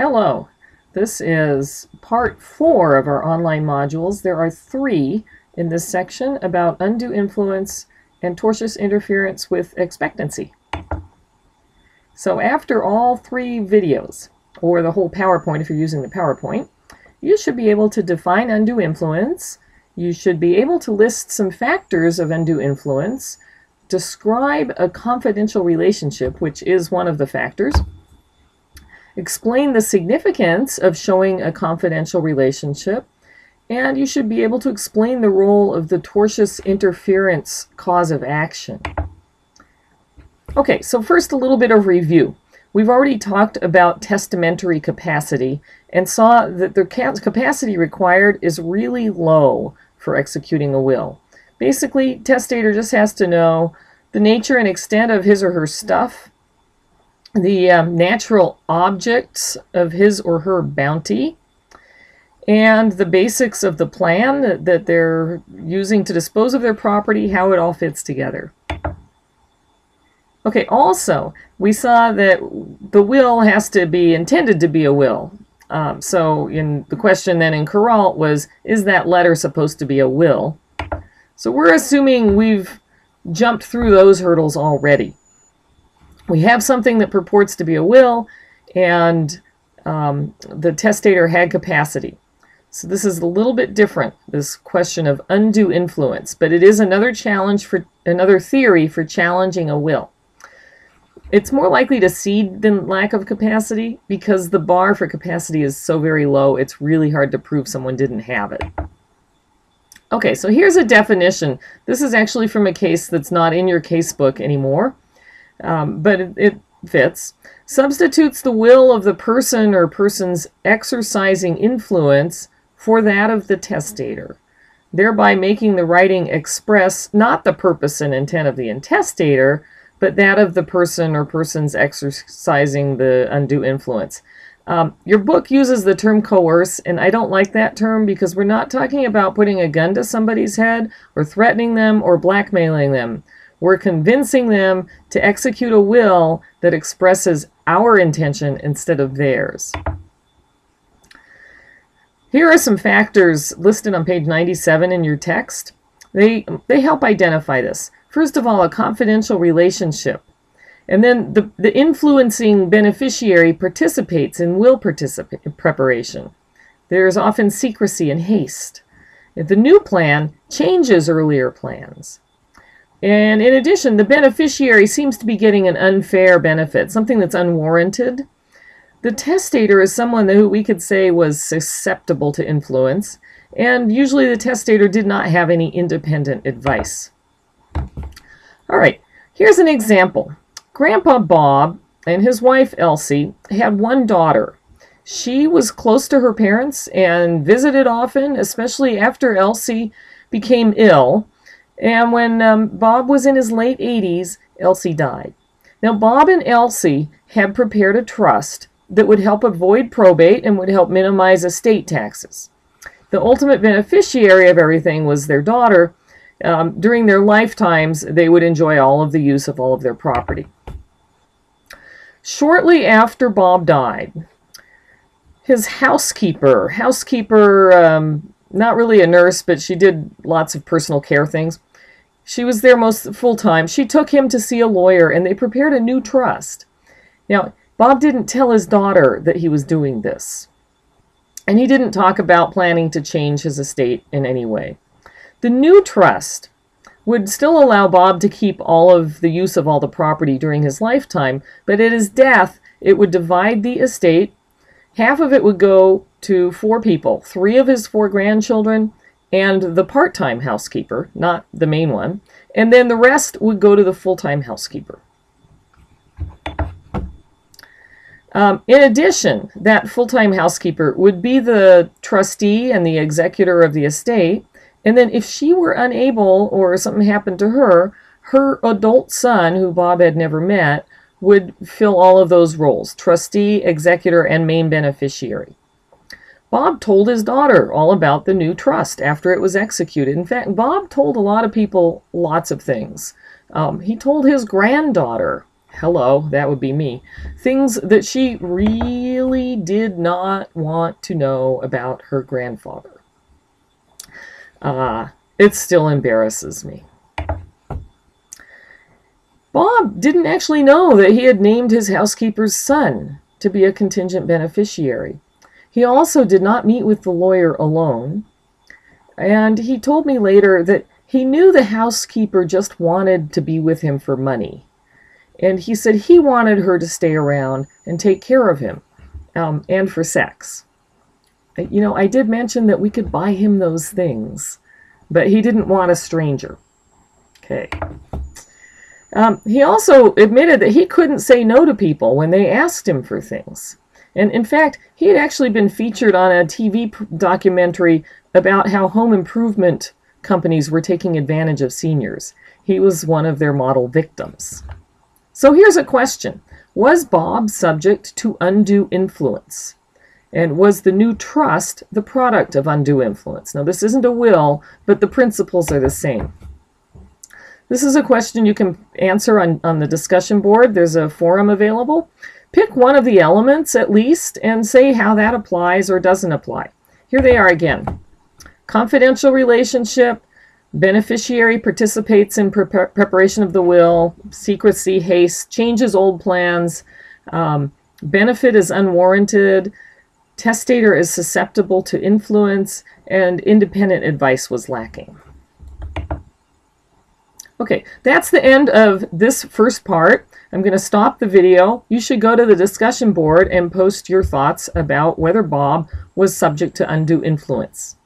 Hello, this is part 4 of our online modules. There are 3 in this section about undue influence and tortious interference with expectancy. So after all 3 videos, or the whole PowerPoint if you're using the PowerPoint, you should be able to define undue influence. You should be able to list some factors of undue influence, describe a confidential relationship, which is one of the factors, explain the significance of showing a confidential relationship, and you should be able to explain the role of the tortious interference cause of action. Okay, so first a little bit of review. We've already talked about testamentary capacity and saw that the capacity required is really low for executing a will. Basically, testator just has to know the nature and extent of his or her stuff, the natural objects of his or her bounty, and the basics of the plan that they're using to dispose of their property, how it all fits together. Okay, also, we saw that the will has to be intended to be a will. So in the question then in Corral was, is that letter supposed to be a will? So we're assuming we've jumped through those hurdles already. We have something that purports to be a will, and the testator had capacity. So this is a little bit different, this question of undue influence, but it is another challenge for another theory for challenging a will. It's more likely to cede than lack of capacity because the bar for capacity is so very low, it's really hard to prove someone didn't have it. Okay, so here's a definition. This is actually from a case that's not in your casebook anymore. But it fits. Substitutes the will of the person or persons exercising influence for that of the testator, thereby making the writing express not the purpose and intent of the intestator, but that of the person or persons exercising the undue influence. Your book uses the term coerce, and I don't like that term because we're not talking about putting a gun to somebody's head or threatening them or blackmailing them. We're convincing them to execute a will that expresses our intention instead of theirs. Here are some factors listed on page 97 in your text. They help identify this. First of all, a confidential relationship. And then the influencing beneficiary participates in will preparation. There's often secrecy and haste. The new plan changes earlier plans. And in addition, the beneficiary seems to be getting an unfair benefit, something that's unwarranted. The testator is someone who we could say was susceptible to influence, and usually the testator did not have any independent advice. All right, here's an example. Grandpa Bob and his wife Elsie had one daughter. She was close to her parents and visited often, especially after Elsie became ill. And when Bob was in his late 80s, Elsie died. Now, Bob and Elsie had prepared a trust that would help avoid probate and would help minimize estate taxes. The ultimate beneficiary of everything was their daughter. During their lifetimes, they would enjoy all of the use of all of their property. Shortly after Bob died, his housekeeper, not really a nurse, but she did lots of personal care things. She was there most full-time. She took him to see a lawyer, and they prepared a new trust. Now, Bob didn't tell his daughter that he was doing this, and he didn't talk about planning to change his estate in any way. The new trust would still allow Bob to keep all of the use of all the property during his lifetime, but at his death, it would divide the estate. Half of it would go to 4 people, 3 of his 4 grandchildren, and the part-time housekeeper, not the main one, and then the rest would go to the full-time housekeeper. In addition, that full-time housekeeper would be the trustee and the executor of the estate, and then if she were unable or something happened to her, her adult son, who Bob had never met, would fill all of those roles, trustee, executor, and main beneficiary. Bob told his daughter all about the new trust after it was executed. In fact, Bob told a lot of people lots of things. He told his granddaughter Hello, that would be me. Things that she really did not want to know about her grandfather. It still embarrasses me. Bob didn't actually know that he had named his housekeeper's son to be a contingent beneficiary. He also did not meet with the lawyer alone, and he told me later that he knew the housekeeper just wanted to be with him for money. And he said he wanted her to stay around and take care of him, and for sex. You know, I did mention that we could buy him those things, but he didn't want a stranger. Okay. He also admitted that he couldn't say no to people when they asked him for things. And in fact, he had actually been featured on a TV documentary about how home improvement companies were taking advantage of seniors. He was one of their model victims. So here's a question. Was Bob subject to undue influence? And was the new trust the product of undue influence? Now, this isn't a will, but the principles are the same. This is a question you can answer on the discussion board. There's a forum available. Pick one of the elements at least and say how that applies or doesn't apply. Here they are again. Confidential relationship, beneficiary participates in preparation of the will, secrecy, haste, changes old plans, benefit is unwarranted, testator is susceptible to influence, and independent advice was lacking. Okay, that's the end of this first part. I'm going to stop the video. You should go to the discussion board and post your thoughts about whether Bob was subject to undue influence.